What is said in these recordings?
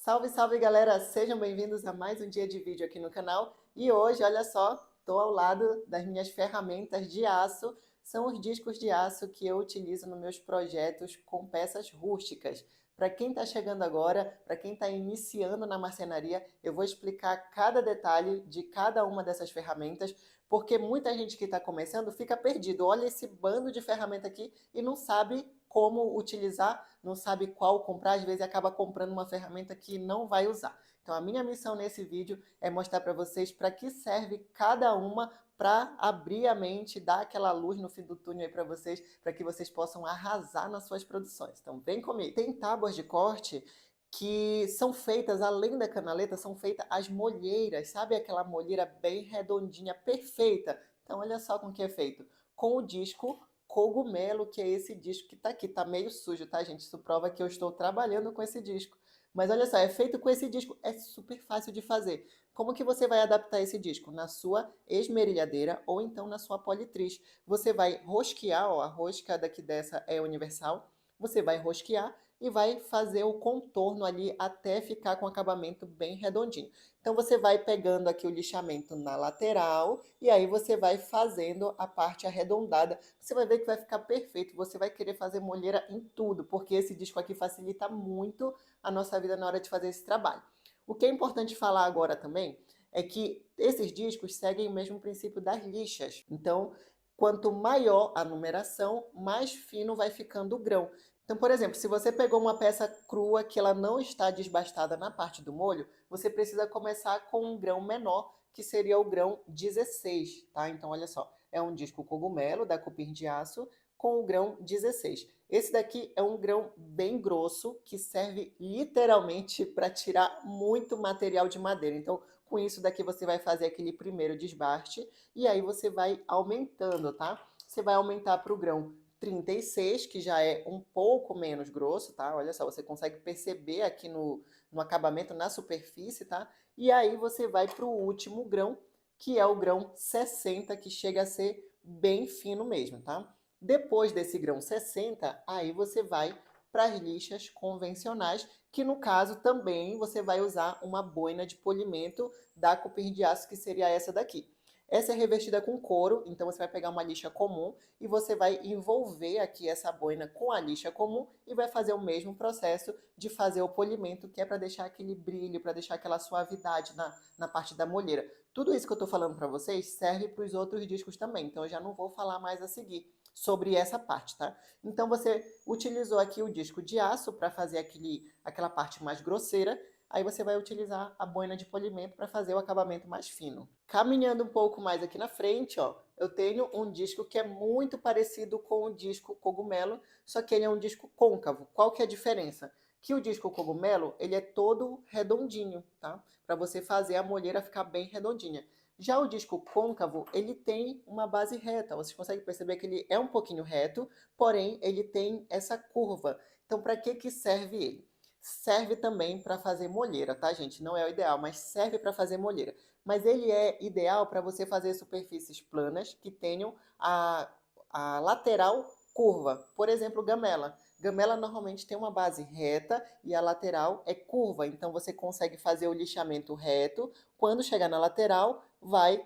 Salve, salve galera! Sejam bem-vindos a mais um dia de vídeo aqui no canal. E hoje, olha só, estou ao lado das minhas ferramentas de aço. São os discos de aço que eu utilizo nos meus projetos com peças rústicas. Para quem está chegando agora, para quem está iniciando na marcenaria, eu vou explicar cada detalhe de cada uma dessas ferramentas, porque muita gente que está começando fica perdido. Olha esse bando de ferramenta aqui e não sabe como utilizar, não sabe qual comprar, às vezes acaba comprando uma ferramenta que não vai usar. Então a minha missão nesse vídeo é mostrar para vocês para que serve cada uma, para abrir a mente, dar aquela luz no fim do túnel aí para vocês, para que vocês possam arrasar nas suas produções. Então vem comigo. Tem tábuas de corte que são feitas, além da canaleta, são feitas as molheiras, sabe aquela molheira bem redondinha, perfeita? Então olha só com o que é feito. Com o disco cogumelo, que é esse disco que tá aqui. Tá meio sujo, tá, gente? Isso prova que eu estou trabalhando com esse disco. Mas olha só, é feito com esse disco, é super fácil de fazer. Como que você vai adaptar esse disco? Na sua esmerilhadeira ou então na sua politriz. Você vai rosquear, ó, a rosca daqui dessa é universal. Você vai rosquear e vai fazer o contorno ali até ficar com o acabamento bem redondinho. Então você vai pegando aqui o lixamento na lateral e aí você vai fazendo a parte arredondada. Você vai ver que vai ficar perfeito. Você vai querer fazer molheira em tudo, porque esse disco aqui facilita muito a nossa vida na hora de fazer esse trabalho. O que é importante falar agora também é que esses discos seguem o mesmo princípio das lixas. Então, quanto maior a numeração, mais fino vai ficando o grão. Então, por exemplo, se você pegou uma peça crua que ela não está desbastada na parte do molho, você precisa começar com um grão menor, que seria o grão 16, tá? Então, olha só, é um disco cogumelo da Cupim de Aço com o grão 16. Esse daqui é um grão bem grosso que serve literalmente para tirar muito material de madeira. Então, com isso daqui você vai fazer aquele primeiro desbaste e aí você vai aumentando, tá? Você vai aumentar para o grão 36, que já é um pouco menos grosso, tá? Olha só, você consegue perceber aqui no acabamento, na superfície, tá? E aí você vai para o último grão, que é o grão 60, que chega a ser bem fino mesmo, tá? Depois desse grão 60, aí você vai para as lixas convencionais, que no caso também você vai usar uma boina de polimento da Cupim de Aço, que seria essa daqui. Essa é revestida com couro, então você vai pegar uma lixa comum e você vai envolver aqui essa boina com a lixa comum e vai fazer o mesmo processo de fazer o polimento, que é para deixar aquele brilho, para deixar aquela suavidade na parte da molheira. Tudo isso que eu estou falando para vocês serve para os outros discos também, então eu já não vou falar mais a seguir sobre essa parte, tá? Então você utilizou aqui o disco de aço para fazer aquela parte mais grosseira, aí você vai utilizar a boina de polimento para fazer o acabamento mais fino. Caminhando um pouco mais aqui na frente, ó, eu tenho um disco que é muito parecido com o disco cogumelo, só que ele é um disco côncavo. Qual que é a diferença? Que o disco cogumelo, ele é todo redondinho, tá? Para você fazer a molheira ficar bem redondinha. Já o disco côncavo, ele tem uma base reta. Vocês conseguem perceber que ele é um pouquinho reto, porém ele tem essa curva. Então, para que serve ele? Serve também para fazer molheira, tá, gente? Não é o ideal, mas serve para fazer molheira. Mas ele é ideal para você fazer superfícies planas que tenham a lateral curva. Por exemplo, gamela. Gamela normalmente tem uma base reta e a lateral é curva. Então, você consegue fazer o lixamento reto. Quando chegar na lateral, vai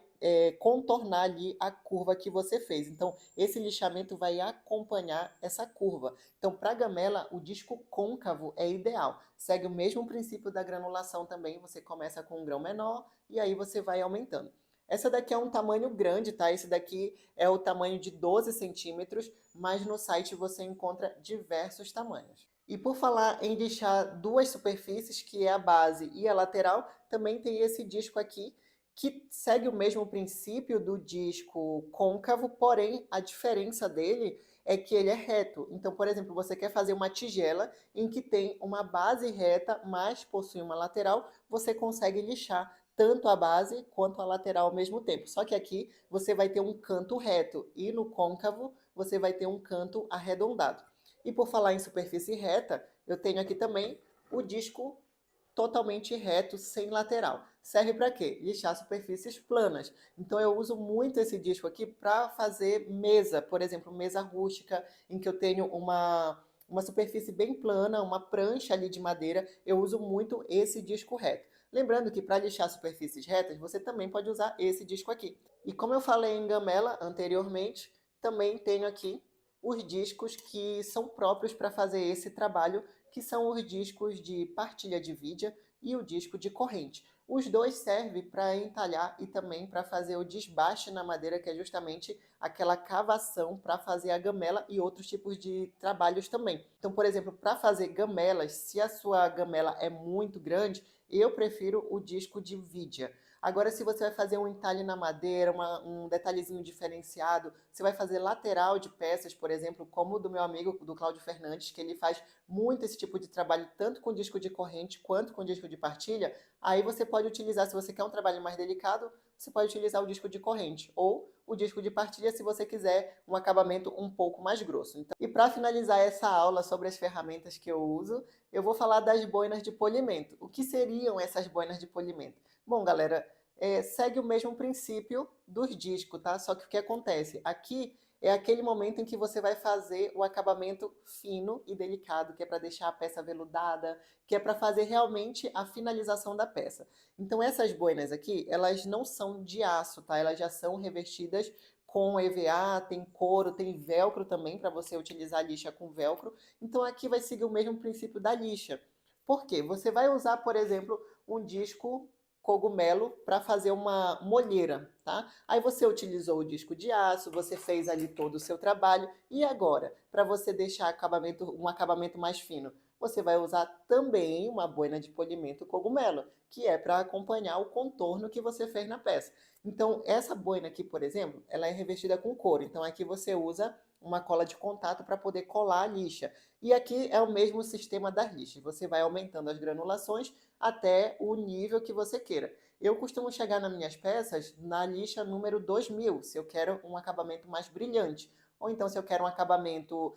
contornar ali a curva que você fez. Então, esse lixamento vai acompanhar essa curva. Então, para gamela, o disco côncavo é ideal. Segue o mesmo princípio da granulação também. Você começa com um grão menor e aí você vai aumentando. Essa daqui é um tamanho grande, tá? Esse daqui é o tamanho de 12 centímetros, mas no site você encontra diversos tamanhos. E por falar em lixar duas superfícies, que é a base e a lateral, também tem esse disco aqui, que segue o mesmo princípio do disco côncavo, porém a diferença dele é que ele é reto. Então, por exemplo, você quer fazer uma tigela em que tem uma base reta, mas possui uma lateral, você consegue lixar tanto a base quanto a lateral ao mesmo tempo. Só que aqui você vai ter um canto reto e no côncavo você vai ter um canto arredondado. E por falar em superfície reta, eu tenho aqui também o disco totalmente reto, sem lateral. Serve para quê? Lixar superfícies planas. Então eu uso muito esse disco aqui para fazer mesa, por exemplo, mesa rústica, em que eu tenho uma superfície bem plana, uma prancha ali de madeira, eu uso muito esse disco reto. Lembrando que para lixar superfícies retas, você também pode usar esse disco aqui. E como eu falei em gamela anteriormente, também tenho aqui os discos que são próprios para fazer esse trabalho, que são os discos de partilha de vidia e o disco de corrente. Os dois servem para entalhar e também para fazer o desbaste na madeira, que é justamente aquela cavação para fazer a gamela e outros tipos de trabalhos também. Então, por exemplo, para fazer gamelas, se a sua gamela é muito grande, eu prefiro o disco de vidia. Agora, se você vai fazer um entalhe na madeira, um detalhezinho diferenciado, você vai fazer lateral de peças, por exemplo, como o do meu amigo, do Cláudio Fernandes, que ele faz muito esse tipo de trabalho, tanto com disco de corrente quanto com disco de partilha, aí você pode utilizar, se você quer um trabalho mais delicado, você pode utilizar o disco de corrente, ou o disco de partilha se você quiser um acabamento um pouco mais grosso. Então, e para finalizar essa aula sobre as ferramentas que eu uso, eu vou falar das boinas de polimento. O que seriam essas boinas de polimento? Bom, galera, segue o mesmo princípio dos discos, tá? Só que o que acontece? Aqui é aquele momento em que você vai fazer o acabamento fino e delicado, que é para deixar a peça veludada, que é para fazer realmente a finalização da peça. Então essas boinas aqui, elas não são de aço, tá? Elas já são revestidas com EVA, tem couro, tem velcro também para você utilizar a lixa com velcro. Então aqui vai seguir o mesmo princípio da lixa. Por quê? Você vai usar, por exemplo, um disco cogumelo para fazer uma molheira, tá? Aí você utilizou o disco de aço, você fez ali todo o seu trabalho e agora, para você deixar um acabamento mais fino, você vai usar também uma boina de polimento cogumelo, que é para acompanhar o contorno que você fez na peça. Então, essa boina aqui, por exemplo, ela é revestida com couro. Então, aqui você usa uma cola de contato para poder colar a lixa. E aqui é o mesmo sistema das lixas. Você vai aumentando as granulações até o nível que você queira. Eu costumo chegar nas minhas peças na lixa número 2000, se eu quero um acabamento mais brilhante. Ou então, se eu quero um acabamento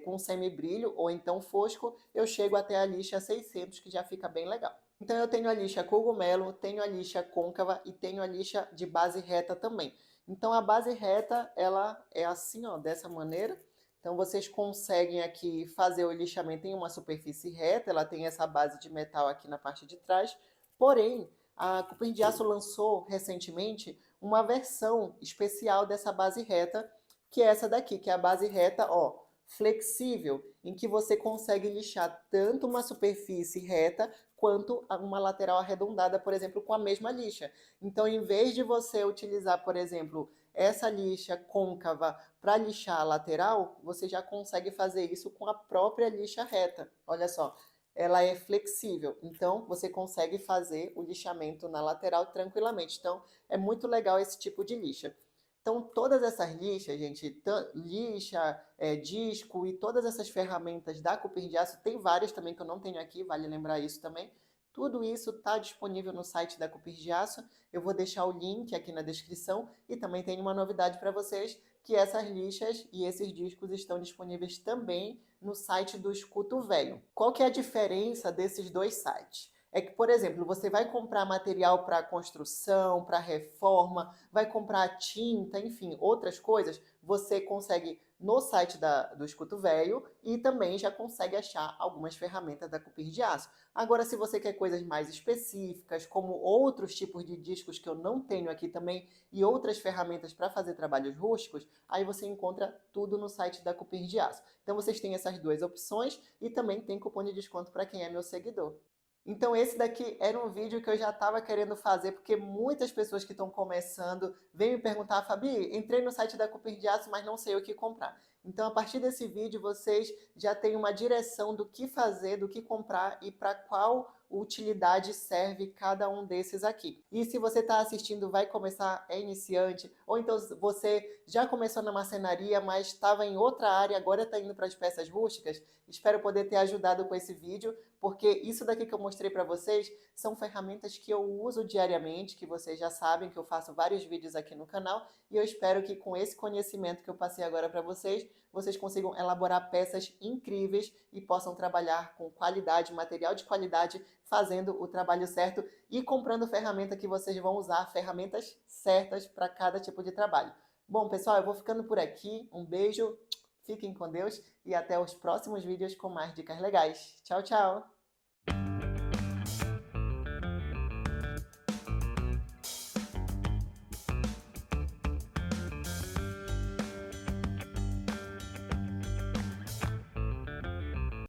com semi-brilho, ou então fosco, eu chego até a lixa 600, que já fica bem legal. Então, eu tenho a lixa cogumelo, tenho a lixa côncava e tenho a lixa de base reta também. Então, a base reta, ela é assim, ó, dessa maneira. Então, vocês conseguem aqui fazer o lixamento em uma superfície reta, ela tem essa base de metal aqui na parte de trás. Porém, a Cooper de Aço lançou recentemente uma versão especial dessa base reta, que é essa daqui, que é a base reta, ó, flexível, em que você consegue lixar tanto uma superfície reta quanto uma lateral arredondada, por exemplo, com a mesma lixa. Então, em vez de você utilizar, por exemplo, essa lixa côncava para lixar a lateral, você já consegue fazer isso com a própria lixa reta. Olha só, ela é flexível, então você consegue fazer o lixamento na lateral tranquilamente. Então, é muito legal esse tipo de lixa. Então, todas essas lixas, gente, lixa, disco e todas essas ferramentas da Cooper de Aço, tem várias também que eu não tenho aqui, vale lembrar isso também. Tudo isso está disponível no site da Cooper de Aço. Eu vou deixar o link aqui na descrição e também tem uma novidade para vocês, que essas lixas e esses discos estão disponíveis também no site do Escuto Velho. Qual que é a diferença desses dois sites? É que, por exemplo, você vai comprar material para construção, para reforma, vai comprar tinta, enfim, outras coisas, você consegue no site do Escuto Velho e também já consegue achar algumas ferramentas da Cooper de Aço. Agora, se você quer coisas mais específicas, como outros tipos de discos que eu não tenho aqui também e outras ferramentas para fazer trabalhos rústicos, aí você encontra tudo no site da Cooper de Aço. Então vocês têm essas duas opções e também tem cupom de desconto para quem é meu seguidor. Então esse daqui era um vídeo que eu já estava querendo fazer, porque muitas pessoas que estão começando vêm me perguntar, Fabi, entrei no site da Cooper de Aço, mas não sei o que comprar. Então a partir desse vídeo vocês já têm uma direção do que fazer, do que comprar e para qual utilidade serve cada um desses aqui. E se você está assistindo, vai começar, é iniciante, ou então você já começou na marcenaria, mas estava em outra área, agora está indo para as peças rústicas, espero poder ter ajudado com esse vídeo, porque isso daqui que eu mostrei para vocês são ferramentas que eu uso diariamente, que vocês já sabem que eu faço vários vídeos aqui no canal, e eu espero que com esse conhecimento que eu passei agora para vocês, vocês consigam elaborar peças incríveis e possam trabalhar com qualidade, material de qualidade, fazendo o trabalho certo e comprando ferramenta que vocês vão usar, ferramentas certas para cada tipo de trabalho. Bom, pessoal, eu vou ficando por aqui. Um beijo, Fiquem com Deus e até os próximos vídeos com mais dicas legais. Tchau, tchau!